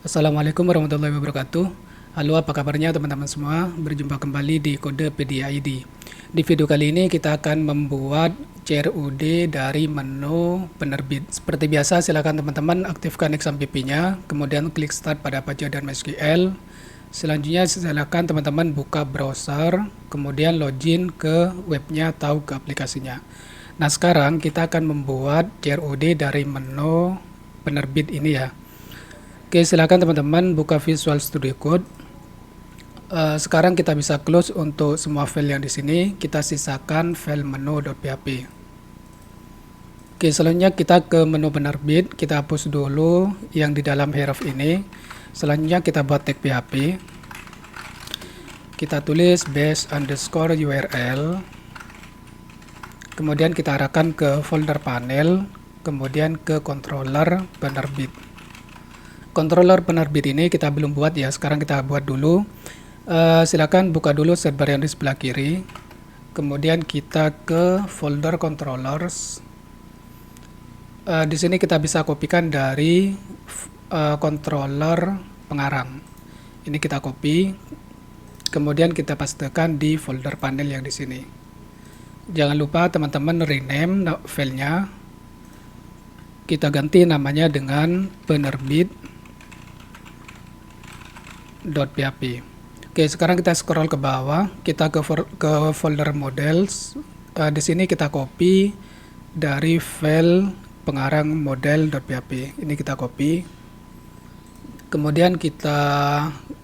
Assalamualaikum warahmatullahi wabarakatuh. Halo, apa kabarnya teman-teman semua? Berjumpa kembali di Kode PDID. Di video kali ini kita akan membuat CRUD dari menu penerbit. Seperti biasa, silakan teman-teman aktifkan XAMPP-nya, kemudian klik start pada Apache dan MySQL. Selanjutnya silakan teman-teman buka browser, kemudian login ke webnya atau ke aplikasinya. Nah, sekarang kita akan membuat CRUD dari menu penerbit ini ya. Oke, silakan teman-teman buka Visual Studio Code. Sekarang kita bisa close untuk semua file yang di sini. Kita sisakan file menu.php. Oke, selanjutnya kita ke menu penerbit. Kita hapus dulu yang di dalam href ini. Selanjutnya kita buat tag PHP. Kita tulis base_URL. Kemudian kita arahkan ke folder panel. Kemudian ke controller penerbit. Controller penerbit ini kita belum buat ya, sekarang kita buat dulu. Silakan buka dulu sidebar yang di sebelah kiri. Kemudian kita ke folder controllers. Di sini kita bisa kopikan dari controller pengarang. Ini kita copy. Kemudian kita pastekan di folder panel yang di sini. Jangan lupa teman-teman rename filenya. Kita ganti namanya dengan penerbit.php. Oke, sekarang kita scroll ke bawah, kita ke folder models. Di sini kita copy dari file pengarang model.php. Ini kita copy. Kemudian kita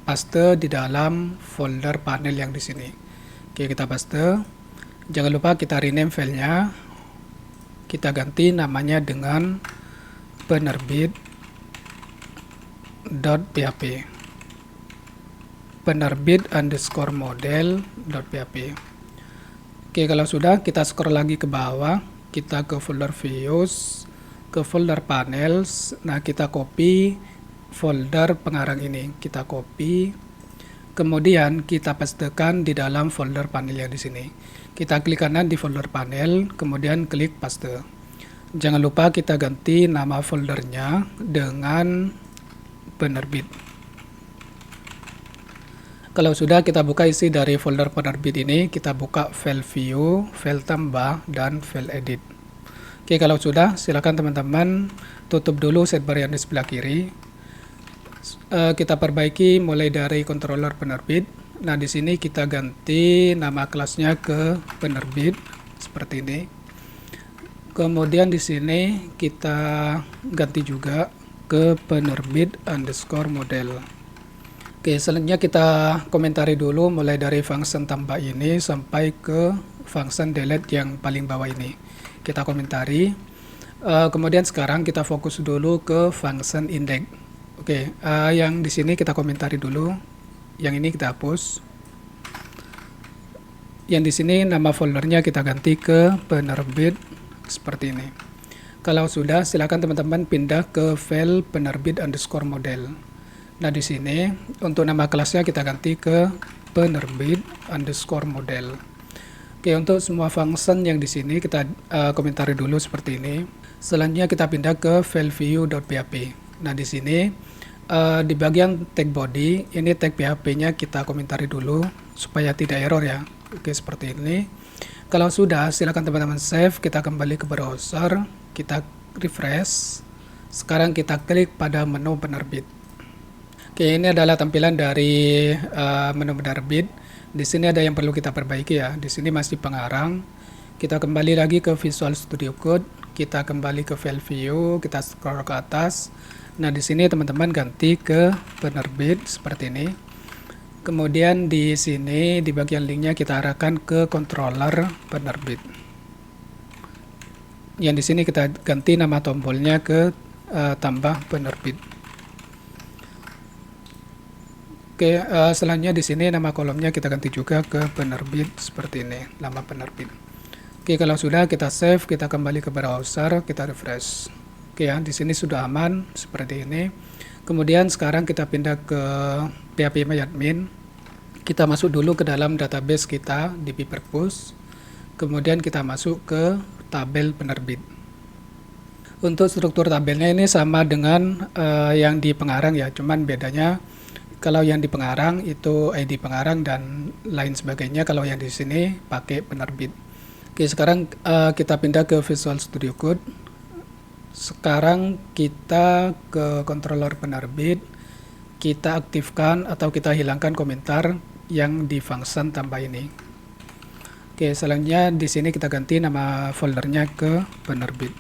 paste di dalam folder panel yang di sini. Oke, kita paste. Jangan lupa kita rename filenya. Kita ganti namanya dengan penerbit.php. penerbit_model.php. Oke, kalau sudah kita scroll lagi ke bawah, kita ke folder views, ke folder panels. Nah, kita copy folder pengarang ini, kita copy. Kemudian kita pastekan di dalam folder panel yang di sini. Kita klik kanan di folder panel, kemudian klik paste. Jangan lupa kita ganti nama foldernya dengan penerbit. Kalau sudah, kita buka isi dari folder penerbit ini. Kita buka file view, file tambah, dan file edit. Oke, kalau sudah, silakan teman-teman tutup dulu sidebar yang di sebelah kiri. Kita perbaiki mulai dari controller penerbit. Nah, di sini kita ganti nama kelasnya ke penerbit seperti ini. Kemudian di sini kita ganti juga ke penerbit_model. Oke, selanjutnya kita komentari dulu mulai dari function tambah ini sampai ke function delete yang paling bawah ini. Kita komentari. Kemudian sekarang kita fokus dulu ke function index. Oke, yang di sini kita komentari dulu. Yang ini kita hapus. Yang di sini nama foldernya kita ganti ke penerbit seperti ini. Kalau sudah, silakan teman-teman pindah ke file penerbit_model. Nah, di sini untuk nama kelasnya kita ganti ke penerbit_model. Oke, untuk semua function yang di sini kita komentari dulu seperti ini. Selanjutnya kita pindah ke file view.php. Nah, di sini di bagian tag body, ini tag PHP-nya kita komentari dulu supaya tidak error ya. Oke, seperti ini. Kalau sudah, silakan teman-teman save, kita kembali ke browser, kita refresh. Sekarang kita klik pada menu penerbit. Oke, ini adalah tampilan dari menu penerbit. Di sini ada yang perlu kita perbaiki ya. Di sini masih pengarang. Kita kembali lagi ke Visual Studio Code. Kita kembali ke file view. Kita scroll ke atas. Nah, di sini teman-teman ganti ke penerbit seperti ini. Kemudian di sini di bagian linknya kita arahkan ke controller penerbit. Yang di sini kita ganti nama tombolnya ke tambah penerbit. Oke, selanjutnya di sini nama kolomnya kita ganti juga ke penerbit seperti ini, nama penerbit. Oke, kalau sudah kita save, kita kembali ke browser, kita refresh. Oke ya, di sini sudah aman seperti ini. Kemudian sekarang kita pindah ke phpMyAdmin. Kita masuk dulu ke dalam database kita di purpose. Kemudian kita masuk ke tabel penerbit. Untuk struktur tabelnya ini sama dengan yang di pengarang ya, cuman bedanya kalau yang di pengarang itu ID pengarang dan lain sebagainya, kalau yang di sini pakai penerbit. Oke, sekarang kita pindah ke Visual Studio Code. Sekarang kita ke controller penerbit, kita aktifkan atau kita hilangkan komentar yang di function tambah ini. Oke, selanjutnya di sini kita ganti nama foldernya ke penerbit.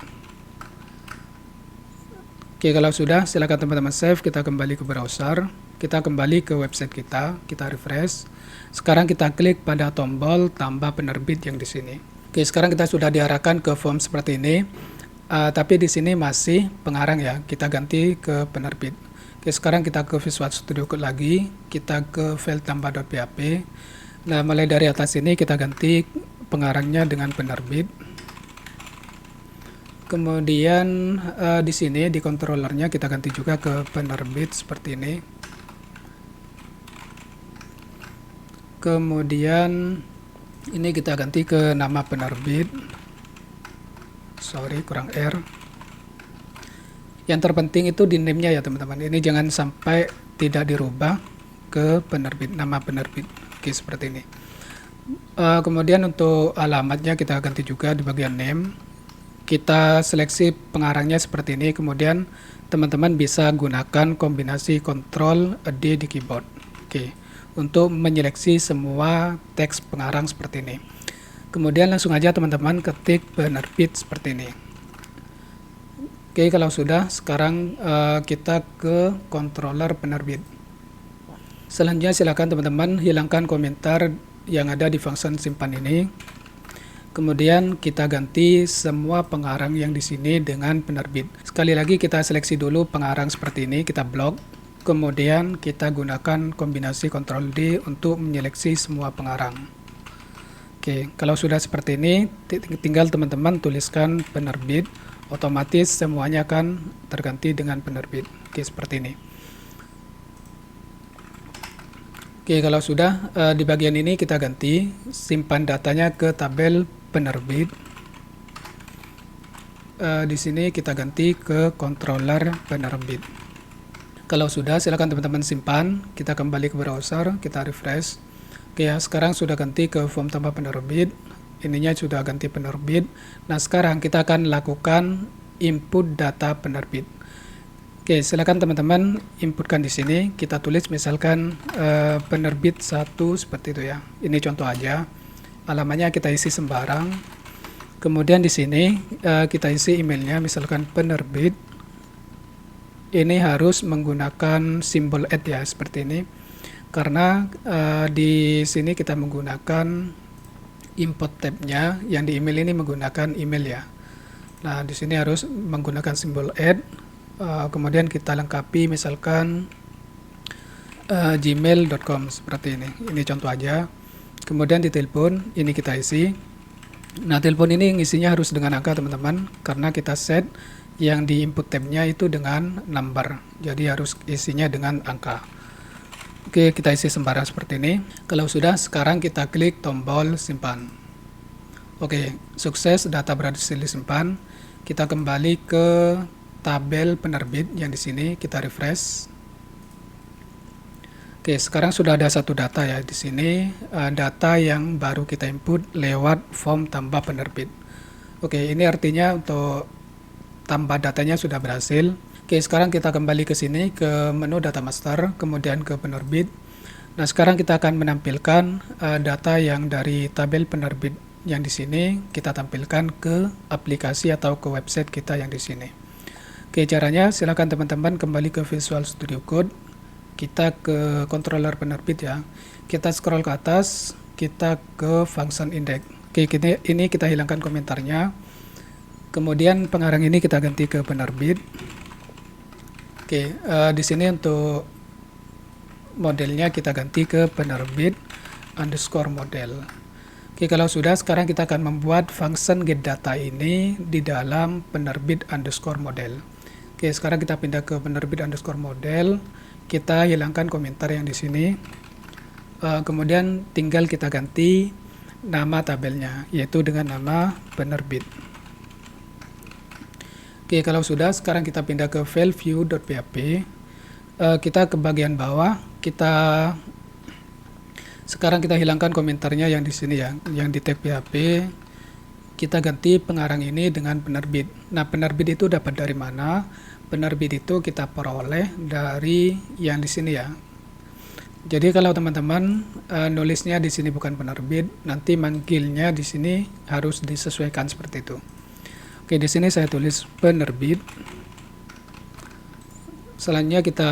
Oke, kalau sudah, silakan teman-teman save, kita kembali ke browser, kita kembali ke website kita refresh. Sekarang kita klik pada tombol tambah penerbit yang di sini. Oke, sekarang kita sudah diarahkan ke form seperti ini, tapi di sini masih pengarang ya, kita ganti ke penerbit. Oke, sekarang kita ke Visual Studio Code lagi, kita ke file tambah.php. Nah, mulai dari atas ini kita ganti pengarangnya dengan penerbit. Kemudian di sini di controllernya kita ganti juga ke penerbit seperti ini. Kemudian ini kita ganti ke nama penerbit. Sorry, kurang R. Yang terpenting itu di name-nya ya teman-teman. Ini jangan sampai tidak dirubah ke penerbit, nama penerbit. Oke, seperti ini. Kemudian untuk alamatnya kita ganti juga di bagian name. Kita seleksi pengarangnya seperti ini, kemudian teman-teman bisa gunakan kombinasi Ctrl D di keyboard. Oke, untuk menyeleksi semua teks pengarang seperti ini. Kemudian langsung aja teman-teman ketik penerbit seperti ini. Oke, kalau sudah, sekarang kita ke controller penerbit. Selanjutnya silakan teman-teman hilangkan komentar yang ada di function simpan ini. Kemudian kita ganti semua pengarang yang di sini dengan penerbit. Sekali lagi kita seleksi dulu pengarang seperti ini, kita blok. Kemudian kita gunakan kombinasi Ctrl D untuk menyeleksi semua pengarang. Oke, kalau sudah seperti ini, tinggal teman-teman tuliskan penerbit, otomatis semuanya akan terganti dengan penerbit. Oke, seperti ini. Oke, kalau sudah di bagian ini kita ganti, simpan datanya ke tabel penerbit. Di sini kita ganti ke controller penerbit. Kalau sudah, silakan teman-teman simpan. Kita kembali ke browser, kita refresh. Oke ya, sekarang sudah ganti ke form tambah penerbit. Ininya sudah ganti penerbit. Nah, sekarang kita akan lakukan input data penerbit. Oke, silakan teman-teman inputkan di sini. Kita tulis misalkan penerbit 1 seperti itu ya. Ini contoh aja. Alamatnya kita isi sembarang. Kemudian di sini kita isi emailnya, misalkan penerbit. Ini harus menggunakan simbol @ ya, seperti ini. Karena di sini kita menggunakan import tab-nya, yang di email ini menggunakan email ya. Nah, di sini harus menggunakan simbol @. Kemudian kita lengkapi misalkan gmail.com seperti ini. Ini contoh aja. Kemudian di telepon ini kita isi. Nah, telepon ini ngisinya harus dengan angka teman-teman, karena kita set yang di input tab-nya itu dengan number. Jadi harus isinya dengan angka. Oke, kita isi sembarang seperti ini. Kalau sudah, sekarang kita klik tombol simpan. Oke, sukses, data berhasil disimpan. Kita kembali ke tabel penerbit yang di sini, kita refresh. Oke, sekarang sudah ada satu data ya di sini, data yang baru kita input lewat form tambah penerbit. Oke, ini artinya untuk tambah datanya sudah berhasil. Oke, sekarang kita kembali ke sini ke menu data master, kemudian ke penerbit. Nah, sekarang kita akan menampilkan data yang dari tabel penerbit yang di sini kita tampilkan ke aplikasi atau ke website kita yang di sini. Oke, caranya silakan teman-teman kembali ke Visual Studio Code. Kita ke controller penerbit ya. Kita scroll ke atas, kita ke function index. Oke, ini kita hilangkan komentarnya. Kemudian pengarang ini kita ganti ke penerbit. Oke, di sini untuk modelnya kita ganti ke penerbit underscore model. Oke, kalau sudah, sekarang kita akan membuat function getData ini di dalam penerbit underscore model. Oke, sekarang kita pindah ke penerbit underscore model. Kita hilangkan komentar yang di sini. Kemudian tinggal kita ganti nama tabelnya, yaitu dengan nama penerbit. Oke, kalau sudah, sekarang kita pindah ke file view.php. Kita ke bagian bawah, sekarang kita hilangkan komentarnya yang di sini ya, yang di tag PHP. Kita ganti pengarang ini dengan penerbit. Nah, penerbit itu dapat dari mana? Penerbit itu kita peroleh dari yang di sini ya. Jadi kalau teman-teman nulisnya di sini bukan penerbit, nanti manggilnya di sini harus disesuaikan seperti itu. Oke, di sini saya tulis penerbit. Selanjutnya kita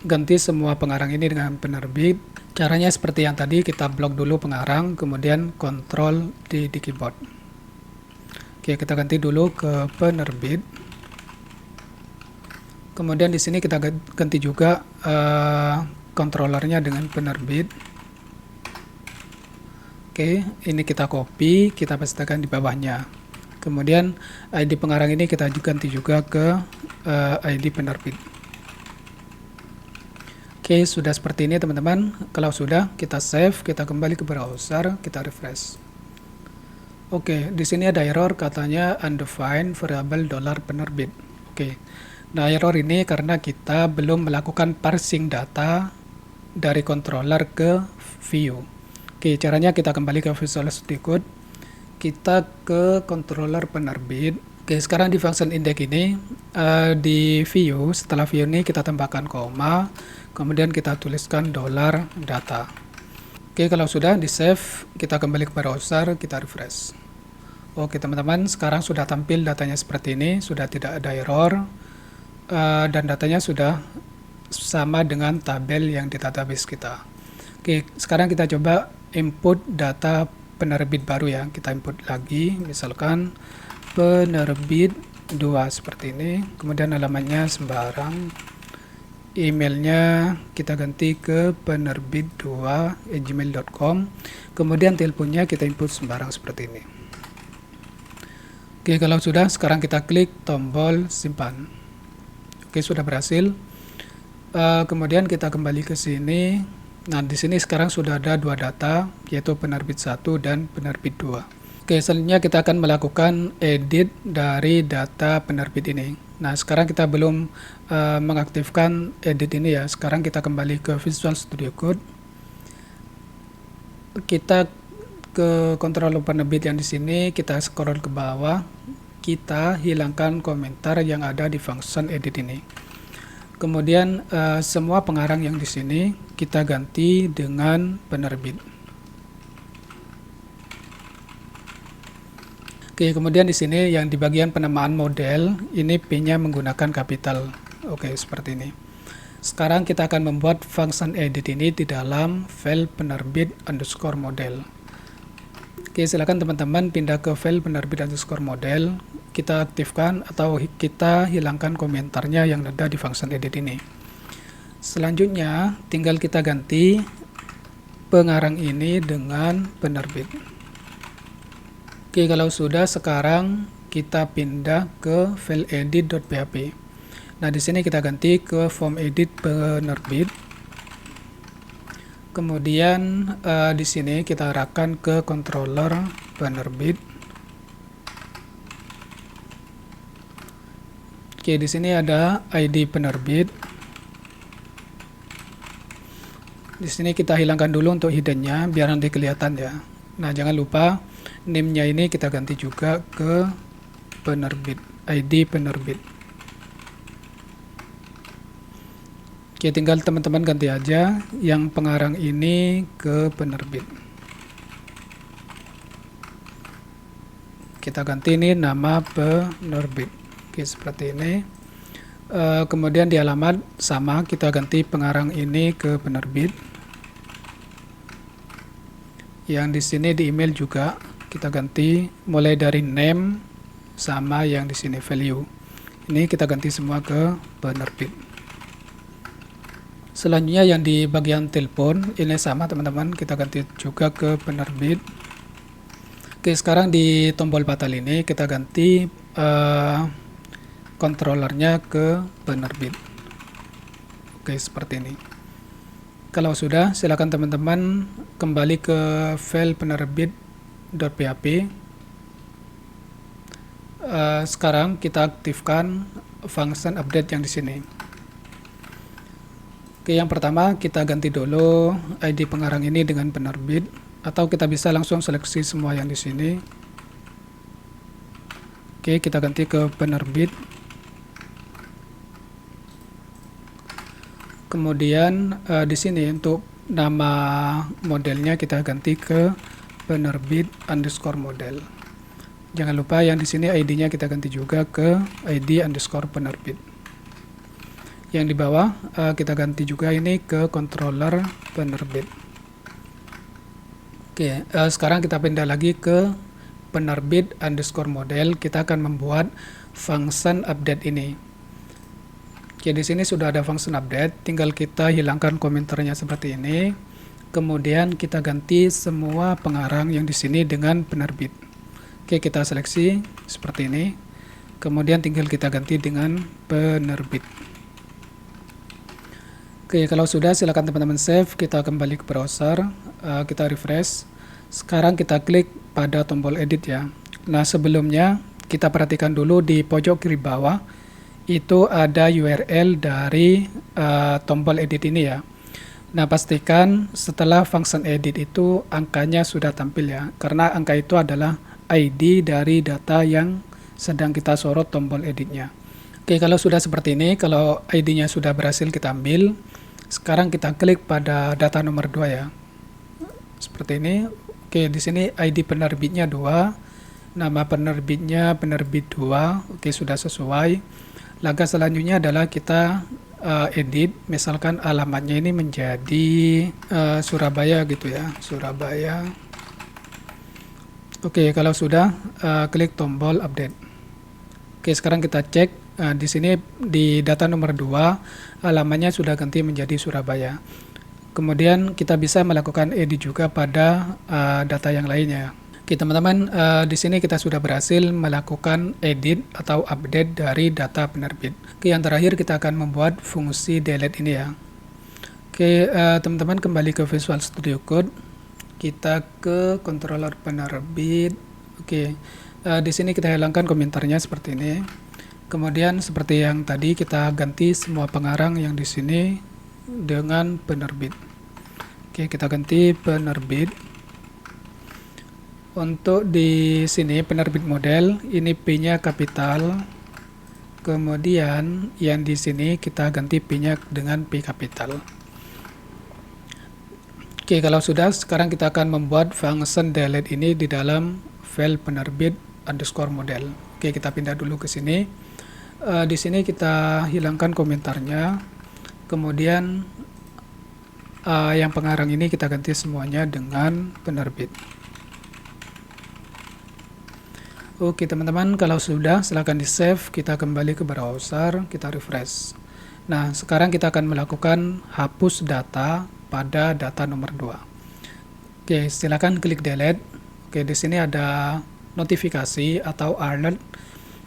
ganti semua pengarang ini dengan penerbit. Caranya seperti yang tadi, kita blok dulu pengarang, kemudian kontrol di keyboard. Oke, kita ganti dulu ke penerbit. Kemudian di sini kita ganti juga controllernya dengan penerbit. Oke, ini kita copy, kita pastekan di bawahnya. Kemudian ID pengarang ini kita ganti juga ke ID penerbit. Oke, sudah seperti ini teman-teman. Kalau sudah, kita save, kita kembali ke browser, kita refresh. Oke, di sini ada error katanya undefined variable $penerbit. Oke. Nah, error ini karena kita belum melakukan parsing data dari controller ke view. Oke, caranya kita kembali ke Visual Studio Code. Kita ke controller penerbit. Oke, sekarang di function index ini di view, setelah view ini kita tambahkan koma, kemudian kita tuliskan $data. Oke, kalau sudah di save, kita kembali ke browser, kita refresh. Oke teman-teman, sekarang sudah tampil datanya seperti ini, sudah tidak ada error, dan datanya sudah sama dengan tabel yang di database kita. Oke, sekarang kita coba input data penerbit baru ya. Kita input lagi, misalkan penerbit 2 seperti ini, kemudian alamatnya sembarang, emailnya kita ganti ke penerbit2@gmail.com, kemudian teleponnya kita input sembarang seperti ini. Oke, kalau sudah, sekarang kita klik tombol simpan. Oke, sudah berhasil. Kemudian kita kembali ke sini. Nah, di sini sekarang sudah ada dua data, yaitu penerbit 1 dan penerbit 2. Oke, selanjutnya kita akan melakukan edit dari data penerbit ini. Nah, sekarang kita belum mengaktifkan edit ini ya. Sekarang kita kembali ke Visual Studio Code. Kita ke controller penerbit yang di sini, kita scroll ke bawah. Kita hilangkan komentar yang ada di function edit ini. Kemudian semua pengarang yang di sini kita ganti dengan penerbit. Oke, kemudian di sini yang di bagian penamaan model, ini P-nya menggunakan kapital. Oke, seperti ini. Sekarang kita akan membuat function edit ini di dalam file penerbit_model. Oke, silakan teman-teman pindah ke file penerbit_model. Kita aktifkan atau kita hilangkan komentarnya yang ada di function edit ini. Selanjutnya, tinggal kita ganti pengarang ini dengan penerbit. Oke, kalau sudah, sekarang kita pindah ke file edit.php. Nah, di sini kita ganti ke form edit penerbit. Kemudian di sini kita arahkan ke controller penerbit. Oke, di sini ada ID penerbit. Di sini kita hilangkan dulu untuk hidden-nya biar nanti kelihatan ya. Nah, jangan lupa name-nya ini kita ganti juga ke penerbit, ID penerbit. Oke, tinggal teman-teman ganti aja yang pengarang ini ke penerbit. Kita ganti ini nama penerbit. Oke, seperti ini. Kemudian di alamat sama, kita ganti pengarang ini ke penerbit. Yang di sini di email juga kita ganti mulai dari name sama yang di sini value. Ini kita ganti semua ke penerbit. Selanjutnya yang di bagian telepon ini sama teman-teman, kita ganti juga ke penerbit. Oke, sekarang di tombol batal ini kita ganti kontrolernya ke penerbit. Oke, seperti ini. Kalau sudah, silakan teman-teman kembali ke file penerbit.php. sekarang kita aktifkan function update yang di sini. Oke, yang pertama kita ganti dulu ID pengarang ini dengan penerbit, atau kita bisa langsung seleksi semua yang di sini. Oke, kita ganti ke penerbit. Kemudian di sini untuk nama modelnya kita ganti ke penerbit underscore model. Jangan lupa yang di sini ID-nya kita ganti juga ke ID underscore penerbit. Yang di bawah kita ganti juga ini ke controller penerbit. Oke, sekarang kita pindah lagi ke penerbit underscore model. Kita akan membuat function update ini. Oke, di sini sudah ada function update, tinggal kita hilangkan komentarnya seperti ini. Kemudian kita ganti semua pengarang yang di sini dengan penerbit. Oke, kita seleksi seperti ini. Kemudian tinggal kita ganti dengan penerbit. Oke, kalau sudah silakan teman-teman save. Kita kembali ke browser, kita refresh. Sekarang kita klik pada tombol edit ya. Nah, sebelumnya kita perhatikan dulu di pojok kiri bawah itu ada URL dari tombol edit ini ya. Nah, pastikan setelah function edit itu angkanya sudah tampil ya, karena angka itu adalah ID dari data yang sedang kita sorot tombol editnya. Oke, kalau sudah seperti ini, kalau ID-nya sudah berhasil kita ambil, sekarang kita klik pada data nomor 2 ya. Seperti ini. Oke, di sini ID penerbitnya 2, nama penerbitnya penerbit 2. Oke, sudah sesuai. Langkah selanjutnya adalah kita edit, misalkan alamatnya ini menjadi Surabaya gitu ya, Surabaya. Oke, kalau sudah klik tombol update. Oke, sekarang kita cek di sini di data nomor 2 alamatnya sudah ganti menjadi Surabaya. Kemudian kita bisa melakukan edit juga pada data yang lainnya. Oke teman-teman, di sini kita sudah berhasil melakukan edit atau update dari data penerbit. Oke, yang terakhir kita akan membuat fungsi delete ini ya. Oke, teman-teman kembali ke Visual Studio Code. Kita ke controller penerbit. Oke, di sini kita hilangkan komentarnya seperti ini. Kemudian seperti yang tadi kita ganti semua pengarang yang di sini dengan penerbit. Oke, kita ganti penerbit. Untuk di sini penerbit model ini P-nya kapital. Kemudian yang di sini kita ganti P-nya dengan P kapital. Oke, kalau sudah, sekarang kita akan membuat function delete ini di dalam file penerbit underscore model. Oke, kita pindah dulu ke sini. Di sini kita hilangkan komentarnya. Kemudian yang pengarang ini kita ganti semuanya dengan penerbit. Oke teman-teman, kalau sudah silahkan di save. Kita kembali ke browser, kita refresh. Nah, sekarang kita akan melakukan hapus data pada data nomor 2. Oke, silakan klik delete. Oke, di sini ada notifikasi atau alert,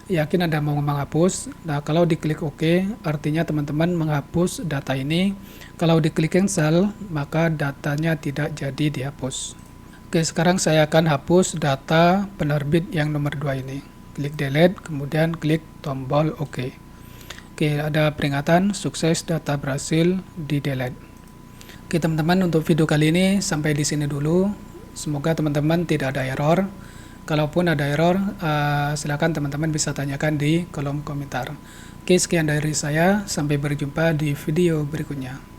yakin Anda mau menghapus. Nah, kalau diklik OK, artinya teman-teman menghapus data ini. Kalau diklik cancel, maka datanya tidak jadi dihapus. Oke, sekarang saya akan hapus data penerbit yang nomor 2 ini. Klik delete, kemudian klik tombol OK. Oke, ada peringatan sukses data berhasil di delete. Oke teman-teman, untuk video kali ini sampai di sini dulu. Semoga teman-teman tidak ada error. Kalaupun ada error, silakan teman-teman bisa tanyakan di kolom komentar. Oke, sekian dari saya. Sampai berjumpa di video berikutnya.